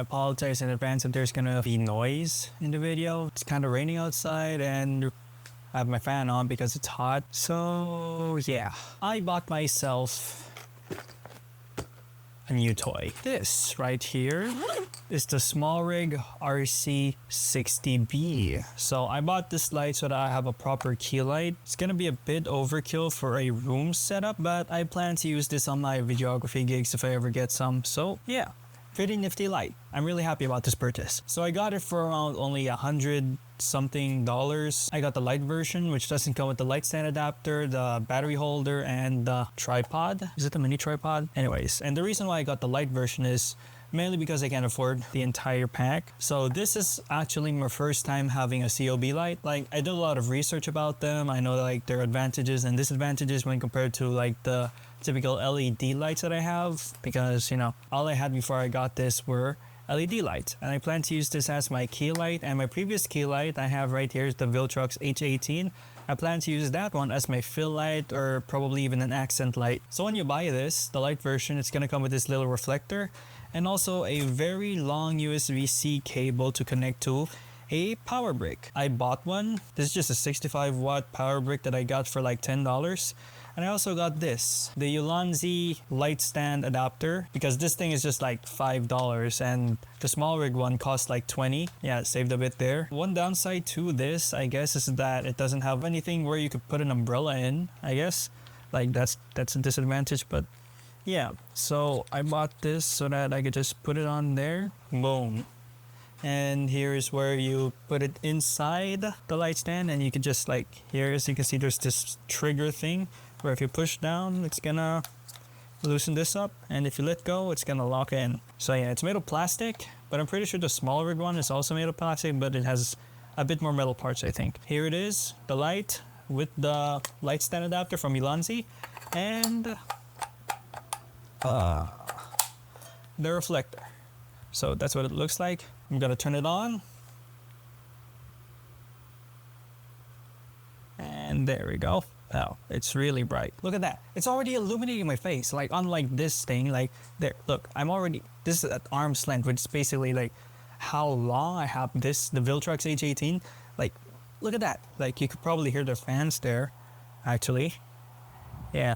apologize in advance if there's gonna be noise in the video. It's kind of raining outside and I have my fan on because it's hot. So yeah, I bought myself a new toy. This right here is the Smallrig RC60B. So I bought this light so that I have a proper key light. It's gonna be a bit overkill for a room setup, but I plan to use this on my videography gigs if I ever get some. So yeah, pretty nifty light. I'm really happy about this purchase. So I got it for around only $100 something. I got the Lite version, which doesn't come with the light stand adapter, the battery holder, and the tripod. Is it the mini tripod? Anyways, and the reason why I got the Lite version is mainly because I can't afford the entire pack. So this is actually my first time having a COB light. Like, I did a lot of research about them. I know like their advantages and disadvantages when compared to like the typical LED lights that I have, because you know, all I had before I got this were LED lights, and I plan to use this as my key light. And my previous key light I have right here is the Viltrox H18. I plan to use that one as my fill light, or probably even an accent light. So when you buy this, the light version, it's gonna come with this little reflector and also a very long USB-C cable to connect to a power brick. I bought one. This is just a 65-watt power brick that I got for like $10. And I also got this, the Ulanzi light stand adapter, because this thing is just like $5 and the Smallrig one costs like $20. Yeah, saved a bit there. One downside to this, I guess, is that it doesn't have anything where you could put an umbrella in, I guess. Like that's a disadvantage, but yeah. So I bought this so that I could just put it on there. Boom. And here's where you put it inside the light stand, and you can just like, here as you can see, there's this trigger thing where if you push down, it's gonna loosen this up, and if you let go, it's gonna lock in. So yeah, it's made of plastic, but I'm pretty sure the Smallrig one is also made of plastic, but it has a bit more metal parts, I think. Here it is, the light with the light stand adapter from Ulanzi, and the reflector. So that's what it looks like. I'm gonna turn it on. And there we go. Wow, it's really bright. Look at that. It's already illuminating my face. Like, unlike this thing, like, there, look, this is at arm's length, which is basically like how long I have this, the Viltrox H18. Like, look at that. Like, you could probably hear the fans there, actually. Yeah.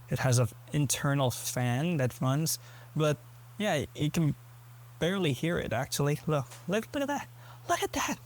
It has an internal fan that runs, but yeah, you can barely hear it, actually. Look at that. Look at that.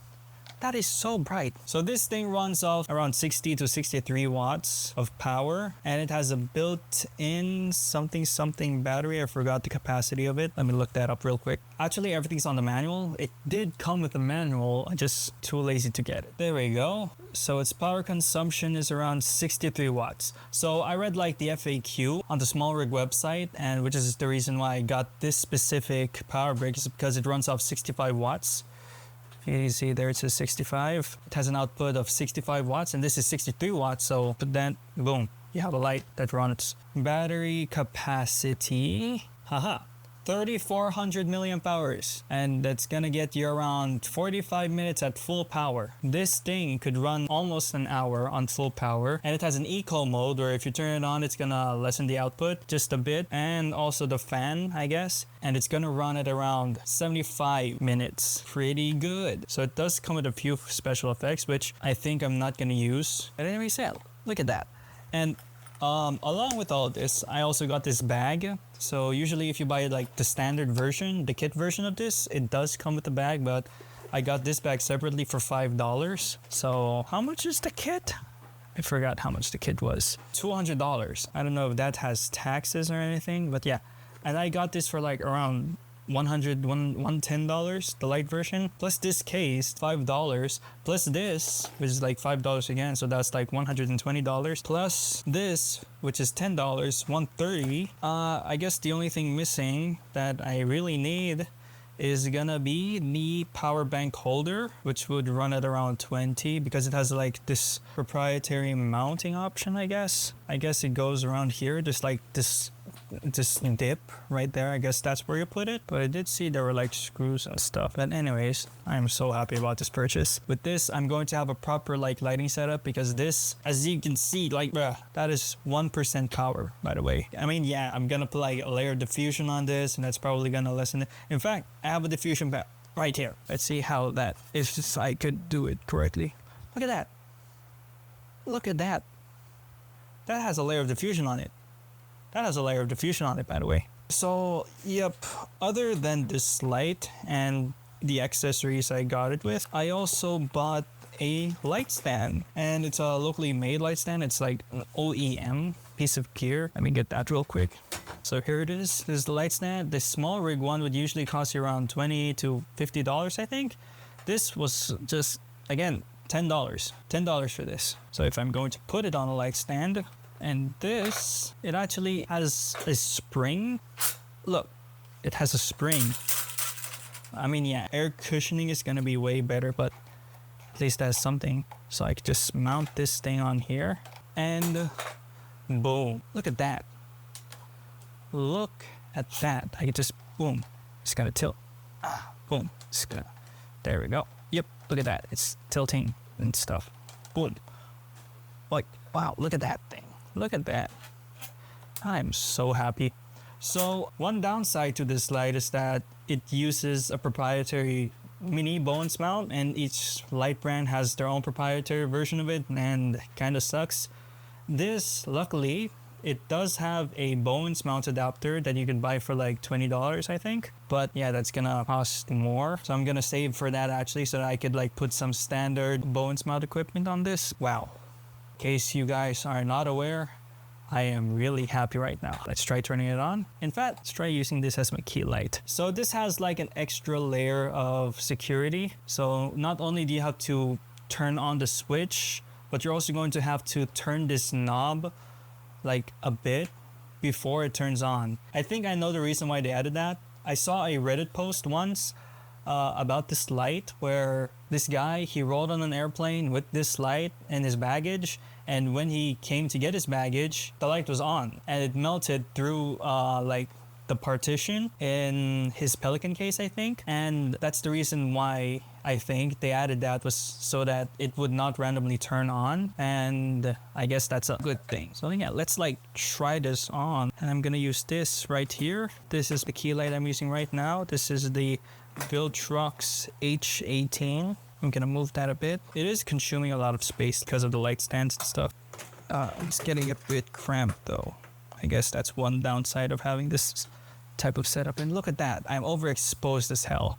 That is so bright. So this thing runs off around 60 to 63 watts of power, and it has a built-in something battery. I forgot the capacity of it. Let me look that up real quick. Actually, everything's on the manual. It did come with a manual. I'm just too lazy to get it. There we go. So its power consumption is around 63 watts. So I read like the FAQ on the Smallrig website, and which is the reason why I got this specific power brick, is because it runs off 65 watts. You can see there it says 65. It has an output of 65 watts, and this is 63 watts. So put that, boom, you have a light that runs. Battery capacity, 3,400 milliamp hours, and that's gonna get you around 45 minutes at full power. This thing could run almost an hour on full power, and it has an eco mode where if you turn it on, it's gonna lessen the output just a bit, and also the fan, I guess, and it's gonna run at around 75 minutes. Pretty good. So it does come with a few special effects, which I think I'm not gonna use at any resale. Look at that. And along with all this, I also got this bag. So usually if you buy like the standard version, the kit version of this, it does come with the bag, but I got this bag separately for $5. So how much is the kit? I forgot how much the kit was. $200. I don't know if that has taxes or anything, but yeah. And I got this for like around $110, the light version, plus this case, $5, plus this, which is like $5 again, so that's like $120, plus this, which is $10, $130. I guess the only thing missing that I really need is gonna be the power bank holder, which would run at around $20, because it has like this proprietary mounting option, I guess. I guess it goes around here, just like this this dip right there. I guess that's where you put it. But I did see there were like screws and stuff. But anyways, I'm so happy about this purchase. With this, I'm going to have a proper like lighting setup, because this, as you can see, like that is 1% power, by the way. I mean, yeah, I'm gonna put like a layer of diffusion on this, and that's probably gonna lessen it. In fact, I have a diffusion pack right here. Let's see how that is, just I could do it correctly. Look at that. Look at that. That has a layer of diffusion on it. That has a layer of diffusion on it, by the way. So, yep, other than this light and the accessories I got it with, I also bought a light stand. And it's a locally made light stand. It's like an OEM piece of gear. Let me get that real quick. So here it is. This is the light stand. The Smallrig one would usually cost you around $20 to $50, I think. This was just, again, $10. $10 for this. So if I'm going to put it on a light stand, and this, it actually has a spring. Look, it has a spring. I mean, yeah, air cushioning is gonna be way better, but at least that's something. So I could just mount this thing on here, and boom. Look at that. Look at that. I could just, boom. Just gotta tilt. Boom. Just gotta, there we go. Yep, look at that. It's tilting and stuff. Boom. Like, wow, look at that thing. Look at that. I'm so happy. So one downside to this light is that it uses a proprietary mini Bowens mount, and each light brand has their own proprietary version of it, and kind of sucks. This, luckily, it does have a Bowens mount adapter that you can buy for like $20, I think. But yeah, that's gonna cost more. So I'm gonna save for that actually, so that I could like put some standard Bowens mount equipment on this. Wow. In case you guys are not aware, I am really happy right now. Let's try turning it on. In fact, let's try using this as my key light. So this has like an extra layer of security. So not only do you have to turn on the switch, but you're also going to have to turn this knob like a bit before it turns on. I think I know the reason why they added that. I saw a Reddit post once about this light, where this guy, he rolled on an airplane with this light and his baggage, and when he came to get his baggage, the light was on, and it melted through like the partition in his Pelican case, I think. And that's the reason why I think they added that, was so that it would not randomly turn on, and I guess that's a good thing. So yeah, let's like try this on, and I'm gonna use this right here. This is the key light I'm using right now. This is the Viltrox H18. I'm gonna move that a bit. It is consuming a lot of space because of the light stands and stuff. It's getting a bit cramped though. I guess that's one downside of having this type of setup. And look at that, I'm overexposed as hell.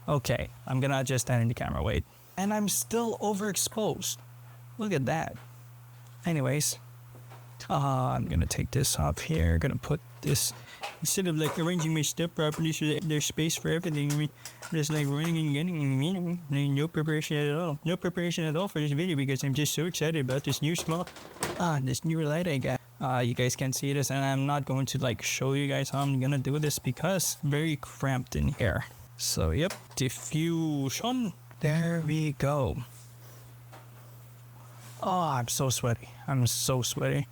Okay, I'm gonna adjust that in the camera, wait. And I'm still overexposed. Look at that. Anyways, I'm gonna take this off here, gonna put this, instead of like arranging my stuff properly so that there's space for everything, I mean, just like running and getting, no preparation at all. No preparation at all for this video, because I'm just so excited about this new this new light I got. You guys can see this, and I'm not going to like show you guys how I'm gonna do this because very cramped in here. So yep, diffusion. There we go. Oh, I'm so sweaty. I'm so sweaty.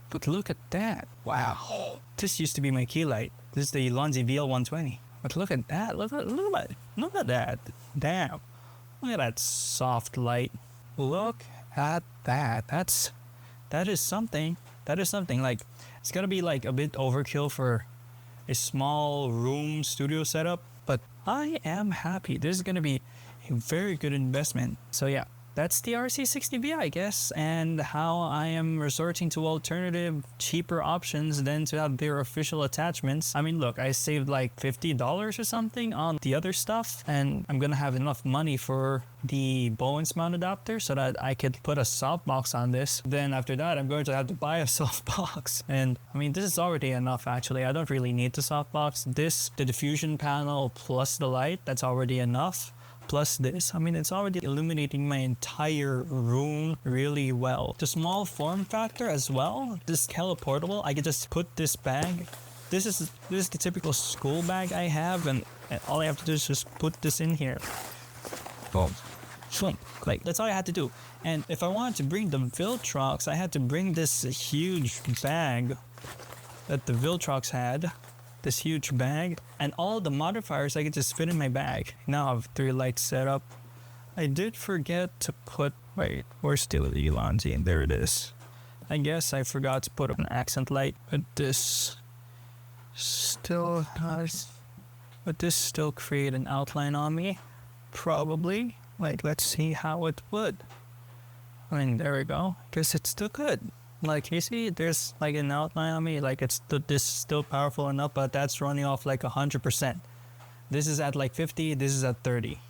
But look at that. Wow. This used to be my key light. This is the Ulanzi Vl120. But look at that. Look at that. Damn. Look at that soft light. Look at that. That is something. That is something. Like, it's gonna be like a bit overkill for a small room studio setup, but I am happy. This is gonna be a very good investment. So yeah, that's the RC60V, I guess, and how I am resorting to alternative, cheaper options than to have their official attachments. I mean, look, I saved like $50 or something on the other stuff, and I'm gonna have enough money for the Bowens mount adapter so that I could put a softbox on this. Then after that, I'm going to have to buy a softbox. And I mean, this is already enough actually. I don't really need the softbox. This, the diffusion panel plus the light, that's already enough. Plus this, I mean, it's already illuminating my entire room really well. The small form factor as well, this teleportable, I could just put this bag. This is the typical school bag I have, and all I have to do is just put this in here. Boom. Like, that's all I had to do. And if I wanted to bring the Viltrox, I had to bring this huge bag that the Viltrox had. This huge bag. And all the modifiers I could just fit in my bag. Now I have 3 lights set up. I did forget to put... Wait, where's still the Ulanzi? And there it is. I guess I forgot to put up an accent light. But this still has... Would this still create an outline on me? Probably. Like, let's see how it would. I mean, there we go. Guess it's still good. Like, you see, there's like an outline on me. Like, this is still powerful enough, but that's running off like 100%. This is at like 50, this is at 30.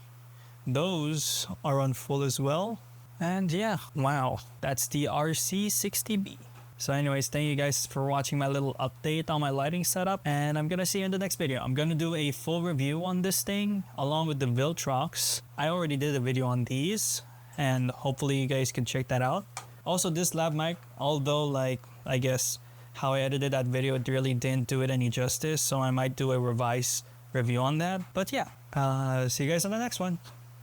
Those are on full as well. And yeah, wow, that's the RC60B. So anyways, thank you guys for watching my little update on my lighting setup, and I'm gonna see you in the next video. I'm gonna do a full review on this thing along with the Viltrox. I already did a video on these, and hopefully you guys can check that out. Also, this lav mic, although like I guess how I edited that video, it really didn't do it any justice, so I might do a revised review on that. But yeah, see you guys on the next one.